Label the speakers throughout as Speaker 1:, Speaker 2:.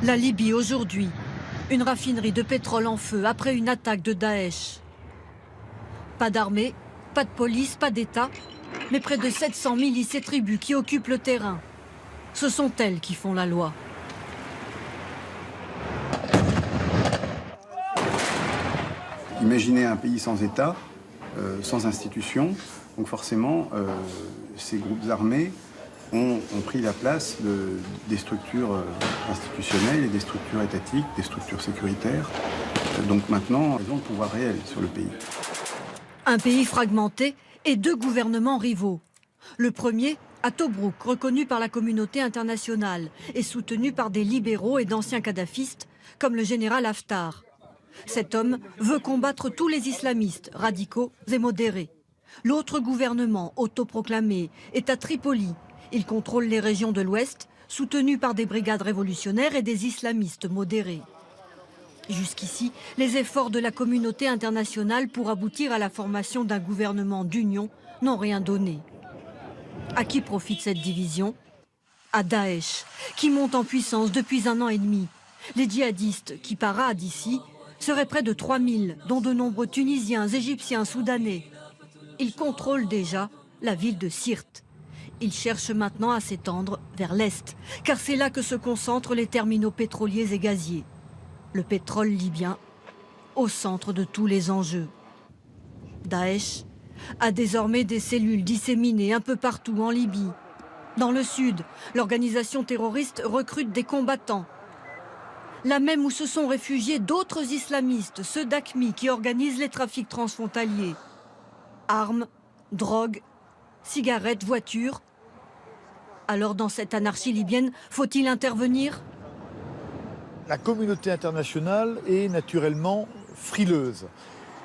Speaker 1: La Libye aujourd'hui, une raffinerie de pétrole en feu après une attaque de Daesh. Pas d'armée, pas de police, pas d'État, mais près de 700 milices et tribus qui occupent le terrain. Ce sont elles qui font la loi.
Speaker 2: Imaginez un pays sans État, sans institutions, donc forcément ces groupes armés ont pris la place des structures institutionnelles et des structures étatiques, des structures sécuritaires. Donc maintenant, elles ont le pouvoir réel sur le pays.
Speaker 1: Un pays fragmenté et deux gouvernements rivaux. Le premier, à Tobrouk, reconnu par la communauté internationale et soutenu par des libéraux et d'anciens kadhafistes comme le général Haftar. Cet homme veut combattre tous les islamistes, radicaux et modérés. L'autre gouvernement, autoproclamé, est à Tripoli. Il contrôle les régions de l'Ouest, soutenu par des brigades révolutionnaires et des islamistes modérés. Jusqu'ici, les efforts de la communauté internationale pour aboutir à la formation d'un gouvernement d'union n'ont rien donné. À qui profite cette division? À Daesh, qui monte en puissance depuis 1 an et demi. Les djihadistes qui paradent ici seraient près de 3000, dont de nombreux Tunisiens, Égyptiens, Soudanais. Ils contrôlent déjà la ville de Sirte. Ils cherchent maintenant à s'étendre vers l'Est, car c'est là que se concentrent les terminaux pétroliers et gaziers. Le pétrole libyen, au centre de tous les enjeux. Daesh a désormais des cellules disséminées un peu partout en Libye. Dans le sud, l'organisation terroriste recrute des combattants. Là même où se sont réfugiés d'autres islamistes, ceux d'AQMI qui organisent les trafics transfrontaliers. Armes, drogue, cigarettes, voitures. Alors dans cette anarchie libyenne, faut-il intervenir ?
Speaker 3: La communauté internationale est naturellement frileuse.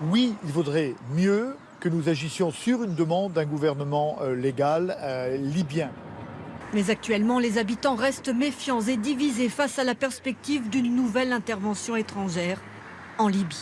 Speaker 3: Oui, il vaudrait mieux que nous agissions sur une demande d'un gouvernement légal libyen.
Speaker 1: Mais actuellement, les habitants restent méfiants et divisés face à la perspective d'une nouvelle intervention étrangère en Libye.